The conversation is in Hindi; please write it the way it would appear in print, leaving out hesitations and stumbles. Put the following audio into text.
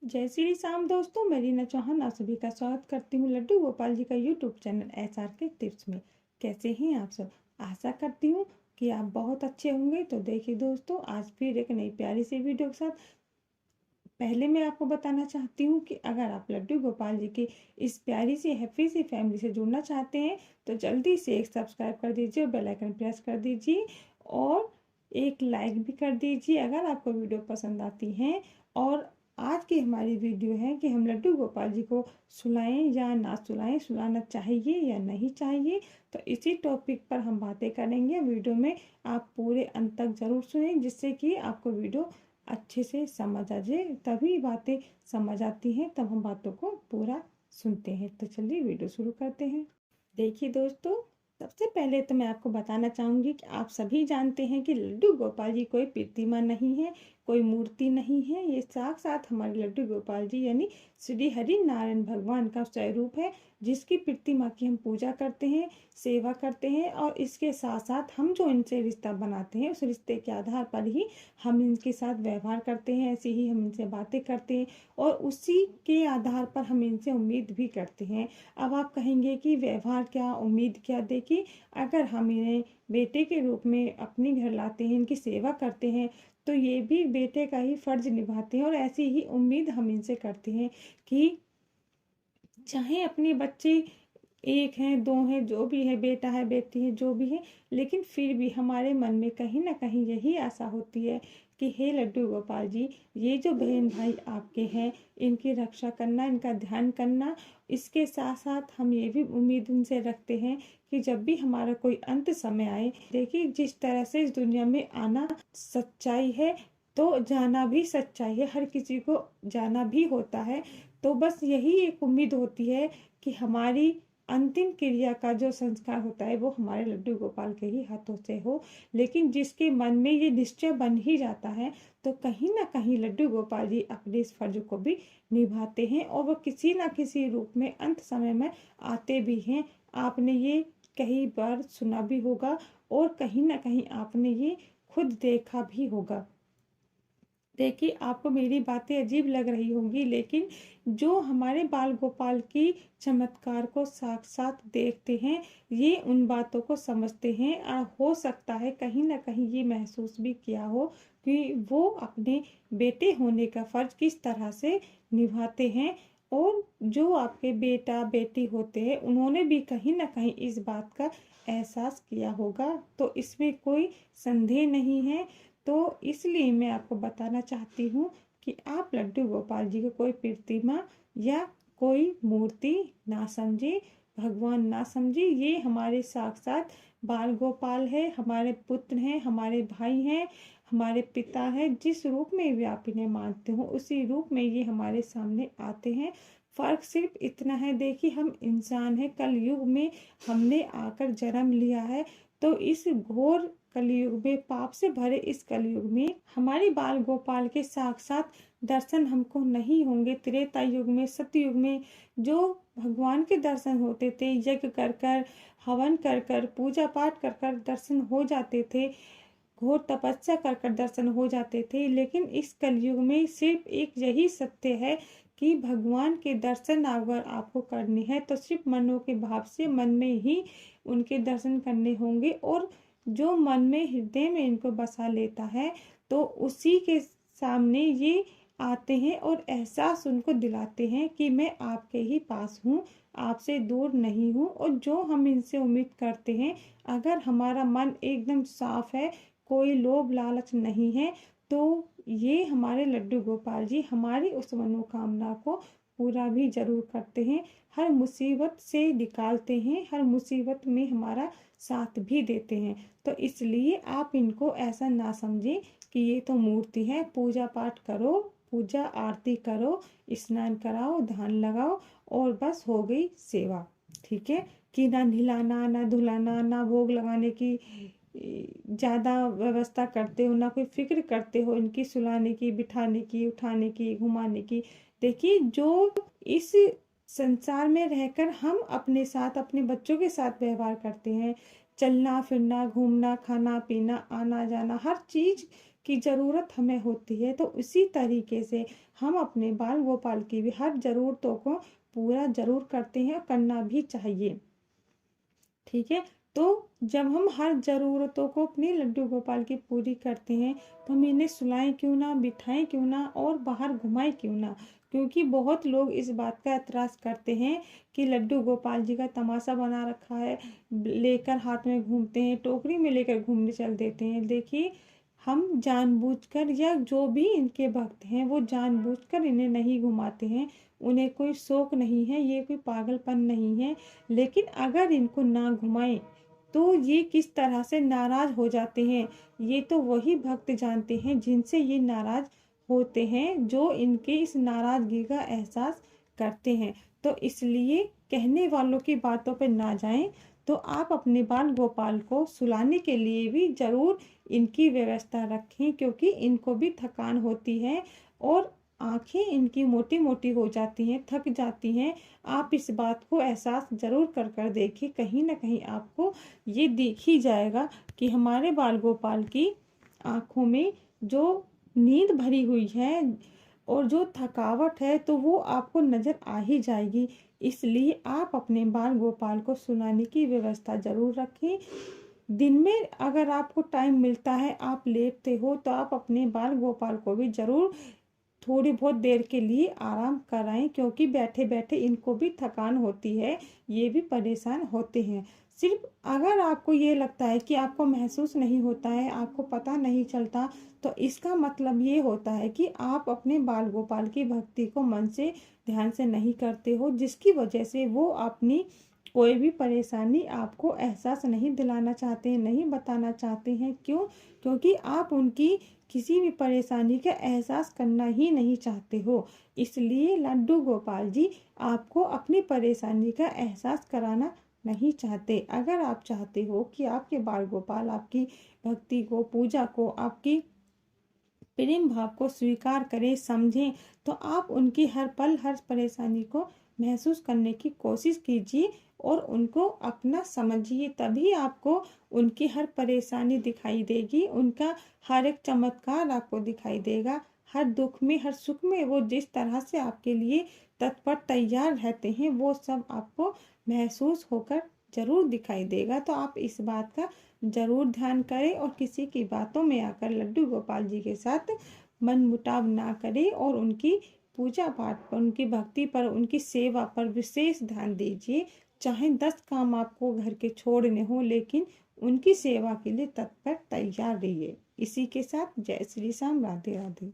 जय श्री राम दोस्तों, मैं रीना चौहान आप सभी का स्वागत करती हूँ लड्डू गोपाल जी का यूट्यूब चैनल एसआर के टिप्स में। कैसे हैं आप सब? आशा करती हूँ कि आप बहुत अच्छे होंगे। तो देखिए दोस्तों, आज फिर एक नई प्यारी सी वीडियो के साथ पहले मैं आपको बताना चाहती हूँ कि अगर आप लड्डू गोपाल जी की इस प्यारी सी हैप्पी सी फैमिली से जुड़ना चाहते हैं तो जल्दी से एक सब्सक्राइब कर दीजिए और बेल आइकन प्रेस कर दीजिए और एक लाइक भी कर दीजिए अगर आपको वीडियो पसंद आती है। और आज की हमारी वीडियो है कि हम लड्डू गोपाल जी को सुलाएं या ना सुलाएं, सुलाना चाहिए या नहीं चाहिए। तो इसी टॉपिक पर हम बातें करेंगे वीडियो में। आप पूरे अंत तक जरूर सुनें जिससे कि आपको वीडियो अच्छे से समझ आ जाए। तभी बातें समझ आती हैं, तब हम बातों को पूरा सुनते हैं। तो चलिए वीडियो शुरू करते हैं। देखिए दोस्तों, सबसे पहले तो मैं आपको बताना चाहूँगी कि आप सभी जानते हैं कि लड्डू गोपाल जी कोई प्रतिमा नहीं है, कोई मूर्ति नहीं है। ये साक्षात हमारे लड्डू गोपाल जी यानी श्री हरि नारायण भगवान का स्वरूप है, जिसकी प्रतिमा की हम पूजा करते हैं, सेवा करते हैं। और इसके साथ साथ हम जो इनसे रिश्ता बनाते हैं उस रिश्ते के आधार पर ही हम इनके साथ व्यवहार करते हैं, ऐसे ही हम इनसे बातें करते हैं और उसी के आधार पर हम इनसे उम्मीद भी करते हैं। अब आप कहेंगे कि व्यवहार क्या, उम्मीद क्या? देखिए, अगर हम इन्हें बेटे के रूप में अपने घर लाते हैं, इनकी सेवा करते हैं, तो ये भी बेटे का ही फर्ज निभाते हैं। और ऐसी ही उम्मीद हम इनसे करते हैं कि चाहे अपने बच्चे एक हैं, दो हैं, जो भी है, बेटा है, बेटी है, जो भी है, लेकिन फिर भी हमारे मन में कहीं ना कहीं यही आशा होती है कि हे लड्डू गोपाल जी, ये जो बहन भाई आपके हैं, इनकी रक्षा करना, इनका ध्यान करना। इसके साथ साथ हम ये भी उम्मीद इनसे रखते हैं कि जब भी हमारा कोई अंत समय आए, देखिए जिस तरह से इस दुनिया में आना सच्चाई है तो जाना भी सच्चाई है, हर किसी को जाना भी होता है। तो बस यही एक उम्मीद होती है कि हमारी अंतिम क्रिया का जो संस्कार होता है वो हमारे लड्डू गोपाल के ही हाथों से हो। लेकिन जिसके मन में ये निश्चय बन ही जाता है तो कहीं ना कहीं लड्डू गोपाल जी अपने इस फर्ज को भी निभाते हैं और वो किसी ना किसी रूप में अंत समय में आते भी हैं। आपने ये कई बार सुना भी होगा और कहीं ना कहीं आपने ये खुद देखा भी होगा। देखिए, आपको मेरी बातें अजीब लग रही होंगी, लेकिन जो हमारे बाल गोपाल की चमत्कार को साक्षात देखते हैं, ये उन बातों को समझते हैं। और हो सकता है कहीं ना कहीं ये महसूस भी किया हो कि वो अपने बेटे होने का फर्ज किस तरह से निभाते हैं। और जो आपके बेटा बेटी होते हैं उन्होंने भी कहीं ना कहीं इस बात का एहसास किया होगा, तो इसमें कोई संदेह नहीं है। तो इसलिए मैं आपको बताना चाहती हूँ कि आप लड्डू गोपाल जी को कोई प्रतिमा या कोई मूर्ति ना समझे, भगवान ना समझे। ये हमारे साक्षात बाल गोपाल है, हमारे पुत्र हैं, हमारे भाई हैं, हमारे पिता हैं। जिस रूप में भी आप इन्हें मानते हो उसी रूप में ये हमारे सामने आते हैं। फर्क सिर्फ इतना है, देखिए हम इंसान हैं, कलयुग में हमने आकर जन्म लिया है। तो इस घोर कलयुग में, पाप से भरे इस कलयुग में हमारे बाल गोपाल के साक्षात दर्शन हमको नहीं होंगे। त्रेता युग में, सतयुग में जो भगवान के दर्शन होते थे, यज्ञ कर कर, हवन कर कर, पूजा पाठ कर कर दर्शन हो जाते थे, घोर तपस्या कर कर दर्शन हो जाते थे। लेकिन इस कलयुग में सिर्फ एक यही सत्य है कि भगवान के दर्शन अगर आपको करने हैं तो सिर्फ मनो के भाव से, मन में ही उनके दर्शन करने होंगे। और जो मन में, हृदय में इनको बसा लेता है तो उसी के सामने ये आते हैं और एहसास उनको दिलाते हैं कि मैं आपके ही पास हूँ, आपसे दूर नहीं हूँ। और जो हम इनसे उम्मीद करते हैं, अगर हमारा मन एकदम साफ है, कोई लोभ लालच नहीं है, तो ये हमारे लड्डू गोपाल जी हमारी उस मनोकामना को पूरा भी जरूर करते हैं, हर मुसीबत से निकालते हैं, हर मुसीबत में हमारा साथ भी देते हैं। तो इसलिए आप इनको ऐसा ना समझें कि ये तो मूर्ति है। पूजा पाठ करो, पूजा आरती करो, स्नान कराओ, ध्यान लगाओ और बस हो गई सेवा। ठीक है, कि ना नहलाना, ना धुलाना, ना भोग लगाने की ज़्यादा व्यवस्था करते हो, ना कोई फिक्र करते हो इनकी सुलाने की, बिठाने की, उठाने की, घुमाने की। देखिए, जो इस संसार में रहकर हम अपने साथ, अपने बच्चों के साथ व्यवहार करते हैं, चलना फिरना, घूमना, खाना पीना, आना जाना, हर चीज की ज़रूरत हमें होती है, तो उसी तरीके से हम अपने बाल गोपाल की भी हर ज़रूरतों को पूरा ज़रूर करते हैं और करना भी चाहिए। ठीक है, तो जब हम हर ज़रूरतों को अपने लड्डू गोपाल की पूरी करते हैं, तो हम इन्हें सुलाएं क्यों ना, बिठाएं क्यों ना और बाहर घुमाएं क्यों ना। क्योंकि बहुत लोग इस बात का एतराज़ करते हैं कि लड्डू गोपाल जी का तमाशा बना रखा है, लेकर हाथ में घूमते हैं, टोकरी में लेकर घूमने चल देते हैं। देखिए, हम जानबूझकर या जो भी इनके भक्त हैं वो जानबूझकर इन्हें नहीं घुमाते हैं, उन्हें कोई शौक नहीं है, ये कोई पागलपन नहीं है। लेकिन अगर इनको ना घुमाएं तो ये किस तरह से नाराज हो जाते हैं, ये तो वही भक्त जानते हैं जिनसे ये नाराज होते हैं, जो इनके इस नाराजगी का एहसास करते हैं। तो इसलिए कहने वालों की बातों पे ना जाएं। तो आप अपने बाल गोपाल को सुलाने के लिए भी ज़रूर इनकी व्यवस्था रखें, क्योंकि इनको भी थकान होती है और आंखें इनकी मोटी मोटी हो जाती हैं, थक जाती हैं। आप इस बात को एहसास ज़रूर कर कर देखिए, कहीं ना कहीं आपको ये दिख ही जाएगा कि हमारे बाल गोपाल की आँखों में जो नींद भरी हुई है और जो थकावट है, तो वो आपको नज़र आ ही जाएगी। इसलिए आप अपने बाल गोपाल को सुलाने की व्यवस्था ज़रूर रखें। दिन में अगर आपको टाइम मिलता है, आप लेटते हो, तो आप अपने बाल गोपाल को भी ज़रूर थोड़ी बहुत देर के लिए आराम कराएं, क्योंकि बैठे बैठे इनको भी थकान होती है, ये भी परेशान होते हैं। सिर्फ अगर आपको ये लगता है कि आपको महसूस नहीं होता है, आपको पता नहीं चलता, तो इसका मतलब ये होता है कि आप अपने बाल गोपाल की भक्ति को मन से ध्यान से नहीं करते हो, जिसकी वजह से वो अपनी कोई भी परेशानी आपको एहसास नहीं दिलाना चाहते हैं, नहीं बताना चाहते हैं। क्यों? क्योंकि आप उनकी किसी भी परेशानी का एहसास करना ही नहीं चाहते हो। इसलिए लड्डू गोपाल जी आपको अपनी परेशानी का एहसास कराना नहीं चाहते। अगर आप चाहते हो कि आपके बाल गोपाल आपकी भक्ति को, पूजा को, आपकी प्रेम भाव को स्वीकार करें, समझें, तो आप उनकी हर पल हर परेशानी को महसूस करने की कोशिश कीजिए और उनको अपना समझिए। तभी आपको उनकी हर परेशानी दिखाई देगी, उनका हर एक चमत्कार आपको दिखाई देगा। हर दुख में, हर सुख में वो जिस तरह से आपके लिए तत्पर तैयार रहते हैं, वो सब आपको महसूस होकर जरूर दिखाई देगा। तो आप इस बात का जरूर ध्यान करें और किसी की बातों में आकर लड्डू गोपाल जी के साथ मनमुटाव ना करें और उनकी पूजा पाठ पर, उनकी भक्ति पर, उनकी सेवा पर विशेष ध्यान दीजिए। चाहे 10 काम आपको घर के छोड़ने हो, लेकिन उनकी सेवा के लिए तत्पर तैयार रहिए। इसी के साथ जय श्री श्याम, राधे राधे।